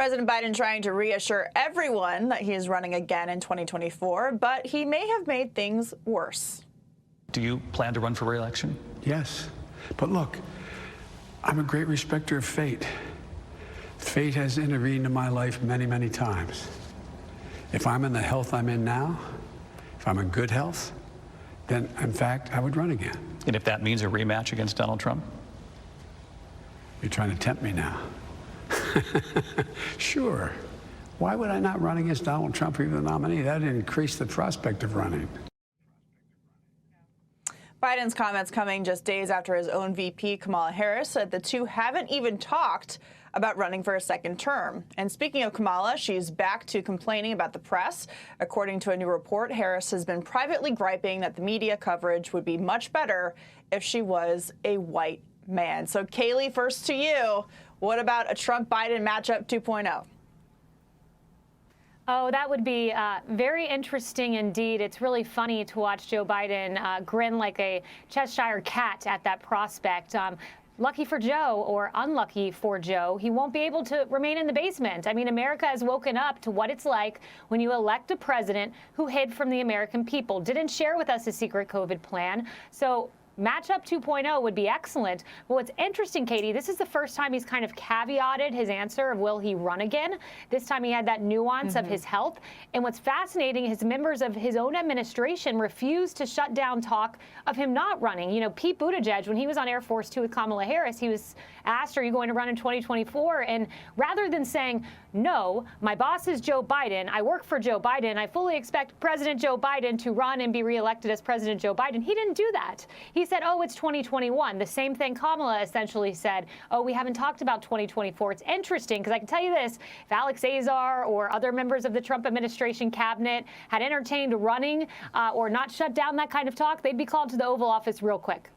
President Biden trying to reassure everyone that he is running again in 2024, but he may have made things worse. Do you plan to run for re-election? Yes. But look, I'm a great respecter of fate. Fate has intervened in my life many, many times. If I'm in the health I'm in now, if I'm in good health, then, in fact, I would run again. And if that means a rematch against Donald Trump? You're trying to tempt me now. Sure. Why would I not run against Donald Trump or even the nominee? That would increase the prospect of running. Biden's comments coming just days after his own VP, Kamala Harris, said the two haven't even talked about running for a second term. And speaking of Kamala, she's back to complaining about the press. According to a new report, Harris has been privately griping that the media coverage would be much better if she was a white man. So, Kaylee, first to you. What about a Trump-Biden matchup 2.0? Oh, that would be very interesting indeed. It's really funny to watch Joe Biden grin like a Cheshire cat at that prospect. Lucky for Joe, or unlucky for Joe, he won't be able to remain in the basement. I mean, America has woken up to what it's like when you elect a president who hid from the American people, didn't share with us a secret COVID plan. So matchup 2.0 would be excellent. But what's interesting, Katie, this is the first time he's kind of caveated his answer of will he run again. This time he had that nuance of his health. And what's fascinating is members of his own administration refused to shut down talk of him not running. You know, Pete Buttigieg, when he was on Air Force 2 with Kamala Harris, he was asked, are you going to run in 2024? And rather than saying, no, my boss is Joe Biden, I work for Joe Biden, I fully expect President Joe Biden to run and be reelected as President Joe Biden, he didn't do that. He said, oh, it's 2021. The same thing Kamala essentially said, oh, we haven't talked about 2024. It's interesting because I can tell you this, if Alex Azar or other members of the Trump administration cabinet had entertained running or not shut down that kind of talk, they'd be called to the Oval Office real quick.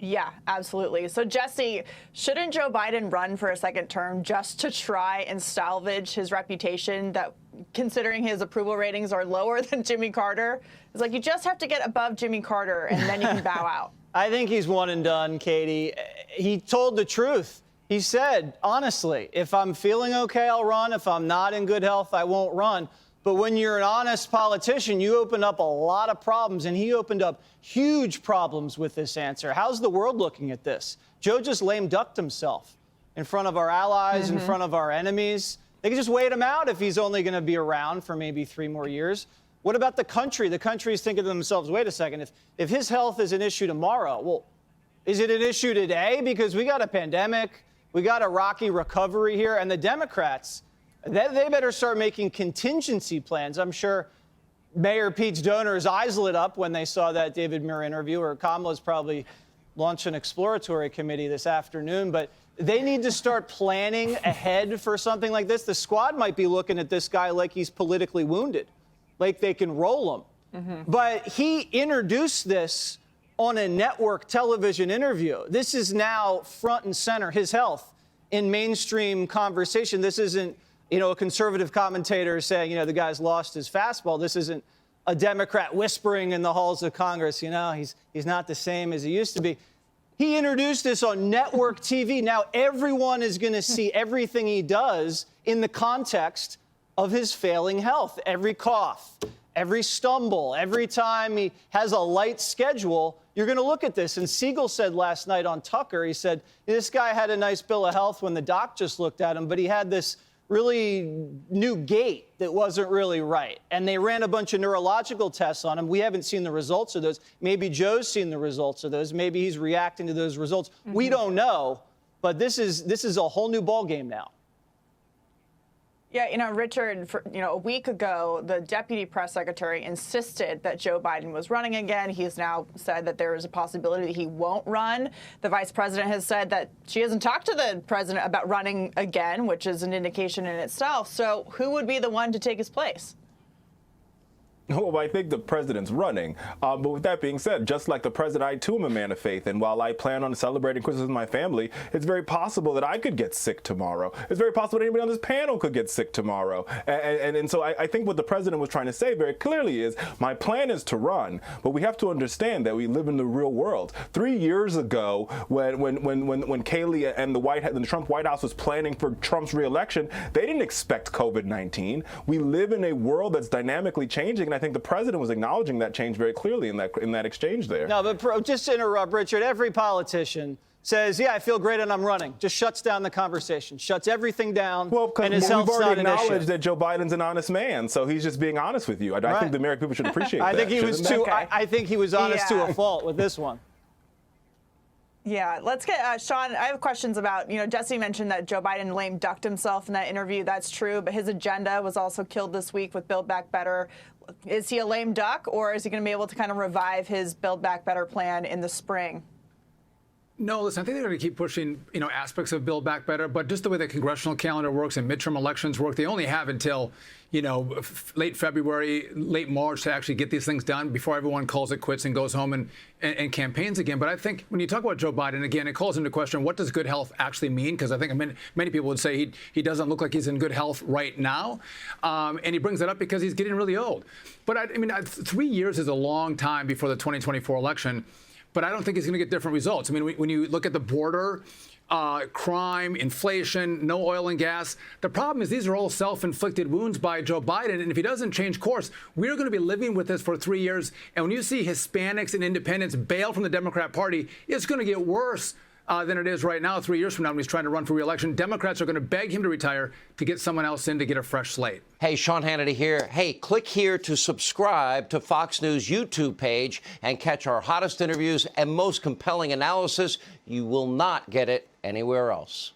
Yeah, absolutely. So, Jesse, shouldn't Joe Biden run for a second term just to try and salvage his reputation that, considering his approval ratings are lower than Jimmy Carter? It's like you just have to get above Jimmy Carter and then you can bow out. I think he's one and done, Katie. He told the truth. He said, honestly, if I'm feeling okay, I'll run. If I'm not in good health, I won't run. But when you're an honest politician, you open up a lot of problems, and he opened up huge problems with this answer. How's the world looking at this? Joe just lame ducked himself in front of our allies, in front of our enemies. They can just wait him out if he's only going to be around for maybe 3 more years. What about the country? The country is thinking to themselves, wait a second, if his health is an issue tomorrow, well, is it an issue today? Because we got a pandemic, we got a rocky recovery here, and the Democrats, they better start making contingency plans. I'm sure Mayor Pete's donors' eyes lit up when they saw that David Muir interview, or Kamala's probably launched an exploratory committee this afternoon. But they need to start planning ahead for something like this. The squad might be looking at this guy like he's politically wounded, like they can roll him. But he introduced this on a network television interview. This is now front and center, his health, in mainstream conversation. This isn't, a conservative commentator saying, the guy's lost his fastball. This isn't a Democrat whispering in the halls of Congress, he's not the same as he used to be. He introduced this on network TV. Now everyone is going to see everything he does in the context of his failing health. Every cough, every stumble, every time he has a light schedule, you're going to look at this. And Siegel said last night on Tucker, he said, this guy had a nice bill of health when the doc just looked at him, but he had this really new gait that wasn't really right. And they ran a bunch of neurological tests on him. We haven't seen the results of those. Maybe Joe's seen the results of those. Maybe he's reacting to those results. We don't know, but this is a whole new ballgame now. Yeah, Richard, a week ago, the deputy press secretary insisted that Joe Biden was running again. He's now said that there is a possibility that he won't run. The vice president has said that she hasn't talked to the president about running again, which is an indication in itself. So who would be the one to take his place? Well, I think the president's running. But with that being said, just like the president, I too am a man of faith. And while I plan on celebrating Christmas with my family, it's very possible that I could get sick tomorrow. It's very possible that anybody on this panel could get sick tomorrow. And so I think what the president was trying to say very clearly is my plan is to run, but we have to understand that we live in the real world. 3 years ago, when Kayleigh and the Trump White House was planning for Trump's reelection, they didn't expect COVID-19. We live in a world that's dynamically changing, and I think the president was acknowledging that change very clearly in that exchange there. No, but just to interrupt, Richard, every politician says, yeah, I feel great and I'm running. Just shuts down the conversation, shuts everything down. Well, because we've already acknowledged that Joe Biden's an honest man, so he's just being honest with you. I think the American people should appreciate that. I think he was honest to a fault with this one. Yeah, let's get Sean. I have questions about, Jesse mentioned that Joe Biden lame ducked himself in that interview. That's true, but his agenda was also killed this week with Build Back Better. Is he a lame duck, or is he going to be able to kind of revive his Build Back Better plan in the spring? No, listen, I think they're going to keep pushing, aspects of Build Back Better, but just the way the congressional calendar works and midterm elections work, they only have until, late February, late March to actually get these things done before everyone calls it quits and goes home and campaigns again. But I think when you talk about Joe Biden, again, it calls into question, what does good health actually mean? Because I think many people would say he doesn't look like he's in good health right now. And he brings that up because he's getting really old. But 3 years is a long time before the 2024 election. But I don't think he's going to get different results. When you look at the border, crime, inflation, no oil and gas, the problem is these are all self-inflicted wounds by Joe Biden. And if he doesn't change course, we're going to be living with this for 3 years. And when you see Hispanics and independents bail from the Democrat Party, it's going to get worse than it is right now 3 years from now when he's trying to run for re-election. Democrats are going to beg him to retire to get someone else in to get a fresh slate. Hey, Sean Hannity here. Hey, click here to subscribe to Fox News YouTube page and catch our hottest interviews and most compelling analysis. You will not get it anywhere else.